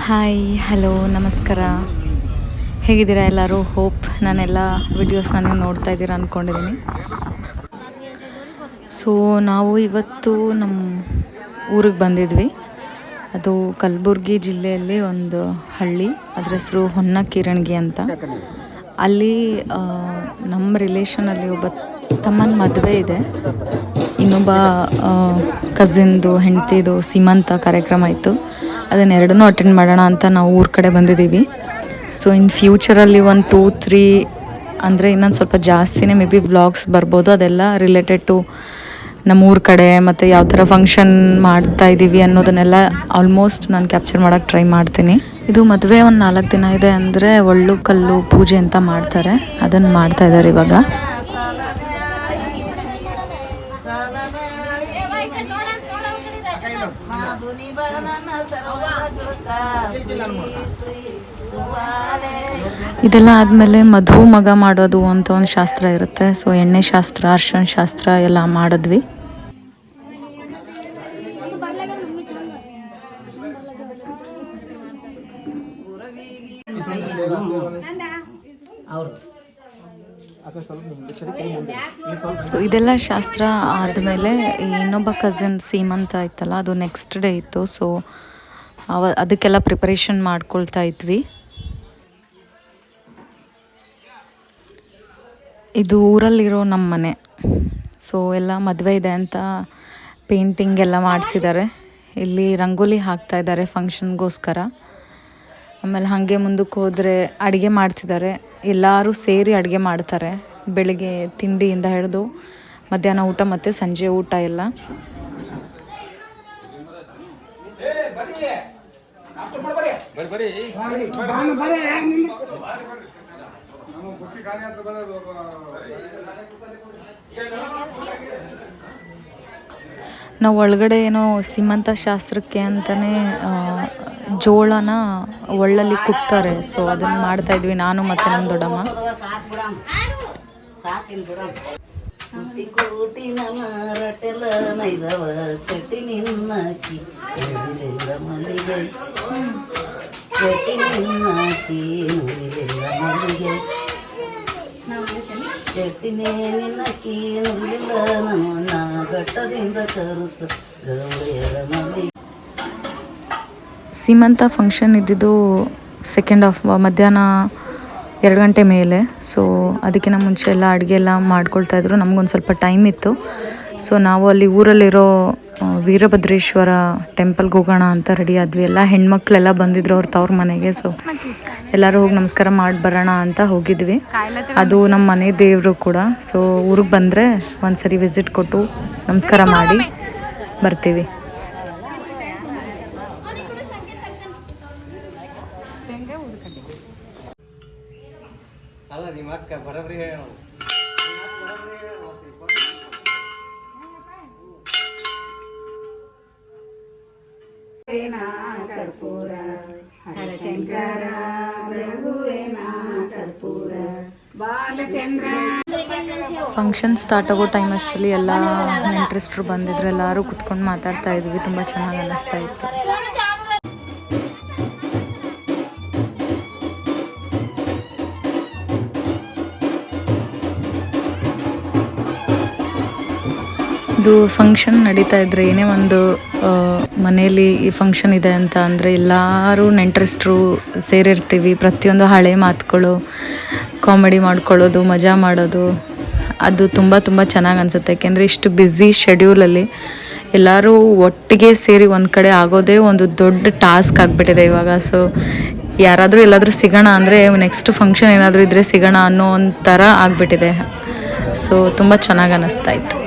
Hi hello ನಮಸ್ಕಾರ. ಹೇಗಿದ್ದೀರಾ ಎಲ್ಲರೂ? ಹೋಪ್ ನಾನೆಲ್ಲ ವಿಡಿಯೋಸ್ನ ನೀವು ನೋಡ್ತಾ ಇದ್ದೀರಾ ಅಂದ್ಕೊಂಡಿದ್ದೀನಿ. ಸೊ ನಾವು ಇವತ್ತು ನಮ್ಮ ಊರಿಗೆ ಬಂದಿದ್ವಿ. ಅದು ಕಲಬುರ್ಗಿ ಜಿಲ್ಲೆಯಲ್ಲಿ ಒಂದು ಹಳ್ಳಿ, ಅದ್ರ ಹೆಸರು ಹೊನ್ನಕಿರಣಗಿ ಅಂತ. ಅಲ್ಲಿ ನಮ್ಮ ರಿಲೇಷನಲ್ಲಿ ಒಬ್ಬ ತಮ್ಮನ ಮದುವೆ ಇದೆ. ಇನ್ನೊಬ್ಬ ಕಸಿನ್ದು ಹೆಂಡ್ತಿದು ಸೀಮಂತ ಕಾರ್ಯಕ್ರಮ ಇತ್ತು. ಅದನ್ನೆರಡನ್ನೂ ಅಟೆಂಡ್ ಮಾಡೋಣ ಅಂತ ನಾವು ಊರ ಕಡೆ ಬಂದಿದ್ದೀವಿ. ಸೊ ಇನ್ ಫ್ಯೂಚರಲ್ಲಿ 1-2-3 ಅಂದರೆ ಇನ್ನೊಂದು ಸ್ವಲ್ಪ ಜಾಸ್ತಿನೇ ಮೇ ಬಿ ವ್ಲಾಗ್ಸ್ ಬರ್ಬೋದು. ಅದೆಲ್ಲ ರಿಲೇಟೆಡ್ ಟು ನಮ್ಮ ಊರ ಕಡೆ ಮತ್ತು ಯಾವ ಥರ ಫಂಕ್ಷನ್ ಮಾಡ್ತಾ ಇದ್ದೀವಿ ಅನ್ನೋದನ್ನೆಲ್ಲ ಆಲ್ಮೋಸ್ಟ್ ನಾನು ಕ್ಯಾಪ್ಚರ್ ಮಾಡೋಕ್ಕೆ ಟ್ರೈ ಮಾಡ್ತೀನಿ. ಇದು ಮದುವೆ ಒಂದು 4 ದಿನ ಇದೆ ಅಂದರೆ ಒಳ್ಳು ಕಲ್ಲು ಪೂಜೆ ಅಂತ ಮಾಡ್ತಾರೆ, ಅದನ್ನು ಮಾಡ್ತಾ ಇದ್ದಾರೆ ಇವಾಗ. ಇದೆಲ್ಲ ಆದಮೇಲೆ ಮಧು ಮಗ ಮಾಡೋದು ಅಂತ ಒಂದು ಶಾಸ್ತ್ರ ಇರುತ್ತೆ. ಸೊ ಎಣ್ಣೆ ಶಾಸ್ತ್ರ, ಅರ್ಶಿಣ ಶಾಸ್ತ್ರ ಎಲ್ಲ ಮಾಡಿದ್ವಿ. ಸೊ ಇದೆಲ್ಲ ಶಾಸ್ತ್ರ ಆದಮೇಲೆ ಇನ್ನೊಬ್ಬ ಕಸಿನ್ ಸೀಮಂತ ಇತ್ತಲ್ಲ, ಅದು ನೆಕ್ಸ್ಟ್ ಡೇ ಇತ್ತು. ಸೊ ಅದಕ್ಕೆಲ್ಲ ಪ್ರಿಪರೇಷನ್ ಮಾಡ್ಕೊಳ್ತಾ ಇದ್ವಿ. ಇದು ಊರಲ್ಲಿರೋ ನಮ್ಮ ಮನೆ. ಸೊ ಎಲ್ಲ ಮದುವೆ ಇದೆ ಅಂತ ಪೇಂಟಿಂಗ್ ಎಲ್ಲ ಮಾಡಿಸಿದ್ದಾರೆ. ಇಲ್ಲಿ ರಂಗೋಲಿ ಹಾಕ್ತಾ ಇದ್ದಾರೆ ಫಂಕ್ಷನ್ಗೋಸ್ಕರ. ಆಮೇಲೆ ಹಾಗೆ ಮುಂದಕ್ಕೆ ಹೋದರೆ ಅಡುಗೆ ಮಾಡ್ತಿದ್ದಾರೆ. ಎಲ್ಲರೂ ಸೇರಿ ಅಡುಗೆ ಮಾಡ್ತಾರೆ. ಬೆಳಿಗ್ಗೆ ತಿಂಡಿಯಿಂದ ಹಿಡಿದು ಮಧ್ಯಾಹ್ನ ಊಟ ಮತ್ತು ಸಂಜೆ ಊಟ ಎಲ್ಲ. ನಾವು ಒಳಗಡೆ ಏನೋ ಸೀಮಂತ ಶಾಸ್ತ್ರಕ್ಕೆ ಅಂತಲೇ ಜೋಳನ ಒಳ್ಳಲ್ಲಿ ಕುಟ್ತಾರೆ. ಸೊ ಅದನ್ನು ಮಾಡ್ತಾ ಇದ್ವಿ ನಾನು ಮತ್ತು ನಮ್ಮ ದೊಡ್ಡಮ್ಮ. ಸೀಮಂತ ಫಂಕ್ಷನ್ ಇದ್ದಿದ್ದು ಸೆಕೆಂಡ್ ಹಾಫ್ ಮಧ್ಯಾಹ್ನ 2 ಗಂಟೆ ಮೇಲೆ. ಸೊ ಅದಕ್ಕಿಂತ ಮುಂಚೆ ಎಲ್ಲ ಅಡುಗೆ ಎಲ್ಲ ಮಾಡ್ಕೊಳ್ತಾಯಿದ್ರು. ನಮಗೊಂದು ಸ್ವಲ್ಪ ಟೈಮ್ ಇತ್ತು. ಸೊ ನಾವು ಅಲ್ಲಿ ಊರಲ್ಲಿರೋ ವೀರಭದ್ರೇಶ್ವರ ಟೆಂಪಲ್ಗೆ ಹೋಗೋಣ ಅಂತ ರೆಡಿ ಆದ್ವಿ. ಎಲ್ಲ ಹೆಣ್ಮಕ್ಳೆಲ್ಲ ಬಂದಿದ್ರು ಅವ್ರ ತವ್ರ ಮನೆಗೆ. ಸೊ ಎಲ್ಲರೂ ಹೋಗಿ ನಮಸ್ಕಾರ ಮಾಡಿ ಬರೋಣ ಅಂತ ಹೋಗಿದ್ವಿ. ಅದು ನಮ್ಮ ಮನೆ ದೇವರು ಕೂಡ. ಸೊ ಊರಿಗೆ ಬಂದರೆ ಒಂದ್ಸರಿ ವಿಸಿಟ್ ಕೊಟ್ಟು ನಮಸ್ಕಾರ ಮಾಡಿ ಬರ್ತೀವಿ. ಫಂಕ್ಷನ್ ಸ್ಟಾರ್ಟ್ ಆಗೋ ಟೈಮ್ ಅಷ್ಟರಲ್ಲಿ ಎಲ್ಲ ನೆಂಟರಿಸ್ಟ್ರು ಬಂದಿದ್ರು. ಎಲ್ಲರೂ ಕುತ್ಕೊಂಡು ಮಾತಾಡ್ತಾ ಇದ್ವಿ. ತುಂಬ ಚೆನ್ನಾಗಿ ಅನ್ನಿಸ್ತಾ ಇತ್ತು. ಇದು ಫಂಕ್ಷನ್ ನಡೀತಾ ಇದ್ರೆ ಏನೇ ಒಂದು ಮನೆಯಲ್ಲಿ ಈ ಫಂಕ್ಷನ್ ಇದೆ ಅಂತ ಅಂದರೆ ಎಲ್ಲರೂ ನೆಂಟರಿಸ್ಟ್ರು ಸೇರಿರ್ತೀವಿ. ಪ್ರತಿಯೊಂದು ಹಳೆ ಮಾತುಗಳು, ಕಾಮಿಡಿ ಮಾಡ್ಕೊಳ್ಳೋದು, ಮಜಾ ಮಾಡೋದು, ಅದು ತುಂಬ ತುಂಬ ಚೆನ್ನಾಗಿ ಅನಿಸುತ್ತೆ. ಯಾಕೆಂದರೆ ಇಷ್ಟು ಬ್ಯುಸಿ ಶೆಡ್ಯೂಲಲ್ಲಿ ಎಲ್ಲರೂ ಒಟ್ಟಿಗೆ ಸೇರಿ ಒಂದು ಕಡೆ ಆಗೋದೇ ಒಂದು ದೊಡ್ಡ ಟಾಸ್ಕ್ ಆಗಿಬಿಟ್ಟಿದೆ ಇವಾಗ. ಸೊ ಯಾರಾದರೂ ಎಲ್ಲಾದರೂ ಸಿಗೋಣ ಅಂದರೆ ನೆಕ್ಸ್ಟ್ ಫಂಕ್ಷನ್ ಏನಾದರೂ ಇದ್ದರೆ ಸಿಗೋಣ ಅನ್ನೋ ಒಂಥರ ಆಗಿಬಿಟ್ಟಿದೆ. ಸೊ ತುಂಬ ಚೆನ್ನಾಗಿ ಅನ್ನಿಸ್ತಾ ಇತ್ತು.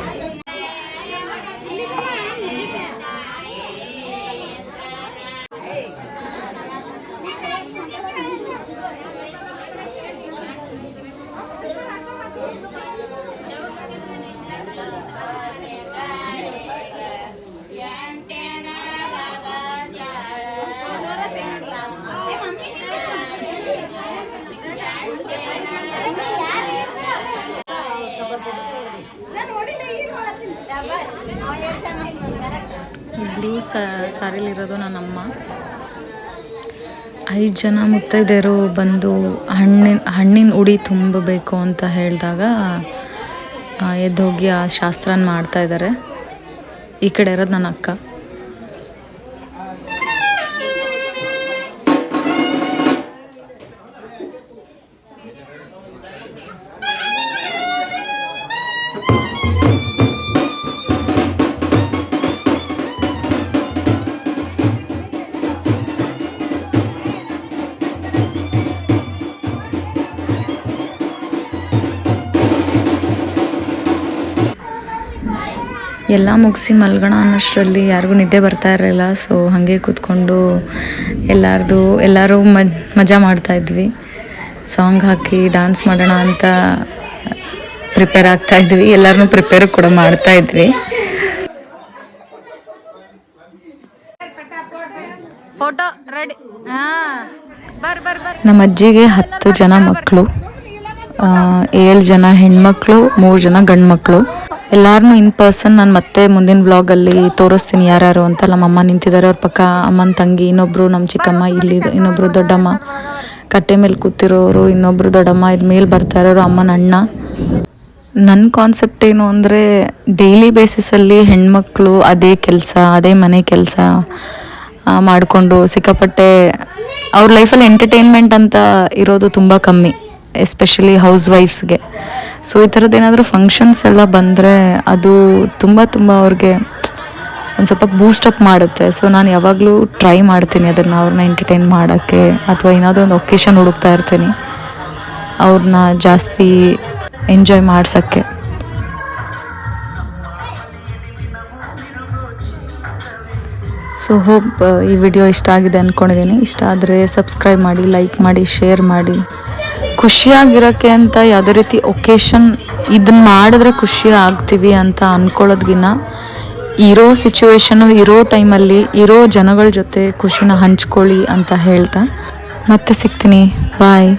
ಬ್ಲೂ ಸ್ಯಾರಿಲಿರೋದು ನನ್ನಮ್ಮ. 5 ಜನ ಮುತ್ತೈದೆಯರು ಬಂದು ಹಣ್ಣಿನ ಉಡಿ ತುಂಬಬೇಕು ಅಂತ ಹೇಳಿದಾಗ ಎದ್ದೋಗಿ ಆ ಶಾಸ್ತ್ರನ ಮಾಡ್ತಾ ಇದ್ದಾರೆ. ಈ ಕಡೆ ಇರೋದು ನನ್ನ ಅಕ್ಕ. ಎಲ್ಲ ಮುಗಿಸಿ ಮಲ್ಗೋಣ ಅನ್ನೋಷ್ಟರಲ್ಲಿ ಯಾರಿಗೂ ನಿದ್ದೆ ಬರ್ತಾ ಇರಲಿಲ್ಲ. ಸೊ ಹಾಗೆ ಕೂತ್ಕೊಂಡು ಎಲ್ಲರೂ ಮಜಾ ಮಾಡ್ತಾಯಿದ್ವಿ. ಸಾಂಗ್ ಹಾಕಿ ಡ್ಯಾನ್ಸ್ ಮಾಡೋಣ ಅಂತ ಪ್ರಿಪೇರ್ ಆಗ್ತಾಯಿದ್ವಿ. ಎಲ್ಲರನ್ನೂ ಪ್ರಿಪೇರ್ ಕೂಡ ಮಾಡ್ತಾಯಿದ್ವಿ. Photo ready. ನಮ್ಮ ಅಜ್ಜಿಗೆ 10 ಜನ ಮಕ್ಕಳು, 7 ಜನ ಹೆಣ್ಮಕ್ಳು, 3 ಜನ ಗಂಡು ಮಕ್ಕಳು. ಎಲ್ಲಾರನ್ನೂ ಇನ್ ಪರ್ಸನ್ ನಾನು ಮತ್ತೆ ಮುಂದಿನ ವ್ಲಾಗಲ್ಲಿ ತೋರಿಸ್ತೀನಿ ಯಾರ್ಯಾರು ಅಂತ. ನಮ್ಮಮ್ಮ ನಿಂತಿದ್ದಾರೆ, ಅವ್ರ ಪಕ್ಕ ಅಮ್ಮನ ತಂಗಿ, ಇನ್ನೊಬ್ಬರು ನಮ್ಮ ಚಿಕ್ಕಮ್ಮ, ಇಲ್ಲಿ ಇನ್ನೊಬ್ಬರು ದೊಡ್ಡಮ್ಮ, ಕಟ್ಟೆ ಮೇಲೆ ಕೂತಿರೋರು ಇನ್ನೊಬ್ಬರು ದೊಡ್ಡಮ್ಮ, ಇಲ್ಲಿ ಮೇಲೆ ಬರ್ತಾ ಇರೋರು ಅಮ್ಮನ ಅಣ್ಣ. ನನ್ನ ಕಾನ್ಸೆಪ್ಟ್ ಏನು ಅಂದರೆ, ಡೈಲಿ ಬೇಸಿಸಲ್ಲಿ ಹೆಣ್ಮಕ್ಳು ಅದೇ ಕೆಲಸ, ಅದೇ ಮನೆ ಕೆಲಸ ಮಾಡಿಕೊಂಡು ಸಿಕ್ಕಾಪಟ್ಟೆ ಅವ್ರ ಲೈಫಲ್ಲಿ ಎಂಟರ್ಟೈನ್ಮೆಂಟ್ ಅಂತ ಇರೋದು ತುಂಬ ಕಮ್ಮಿ, ಎಸ್ಪೆಷಲಿ ಹೌಸ್ ವೈಫ್ಸ್ಗೆ. ಸೊ ಈ ಥರದ್ದು ಏನಾದರೂ ಫಂಕ್ಷನ್ಸ್ ಎಲ್ಲ ಬಂದರೆ ಅದು ತುಂಬ ಅವ್ರಿಗೆ ಒಂದು ಸ್ವಲ್ಪ ಬೂಸ್ಟಪ್ ಮಾಡುತ್ತೆ. ಸೊ ನಾನು ಯಾವಾಗಲೂ ಟ್ರೈ ಮಾಡ್ತೀನಿ ಅದನ್ನು, ಅವ್ರನ್ನ ಎಂಟರ್ಟೈನ್ ಮಾಡೋಕ್ಕೆ, ಅಥವಾ ಏನಾದರೂ ಒಂದು ಒಕೇಶನ್ ಹುಡುಕ್ತಾ ಇರ್ತೀನಿ ಅವ್ರನ್ನ ಜಾಸ್ತಿ ಎಂಜಾಯ್ ಮಾಡ್ಸೋಕ್ಕೆ. ಸೊ ಹೋಪ್ ಈ ವಿಡಿಯೋ ಇಷ್ಟ ಆಗಿದೆ ಅಂದ್ಕೊಂಡಿದ್ದೀನಿ. ಇಷ್ಟ ಆದರೆ ಸಬ್ಸ್ಕ್ರೈಬ್ ಮಾಡಿ, ಲೈಕ್ ಮಾಡಿ, ಶೇರ್ ಮಾಡಿ. ಖುಷಿಯಾಗಿರೋಕ್ಕೆ ಅಂತ ಯಾವುದೇ ರೀತಿ ಒಕೇಶನ್ ಇದನ್ನು ಮಾಡಿದ್ರೆ ಖುಷಿ ಆಗ್ತೀವಿ ಅಂತ ಅಂದ್ಕೊಳ್ಳೋದ್ಗಿನ್ನ ಇರೋ ಸಿಚುವೇಶನು, ಇರೋ ಟೈಮಲ್ಲಿ ಇರೋ ಜನಗಳ ಜೊತೆ ಖುಷಿನ ಹಂಚ್ಕೊಳ್ಳಿ ಅಂತ ಹೇಳ್ತಾ ಮತ್ತೆ ಸಿಗ್ತೀನಿ. ಬಾಯ್.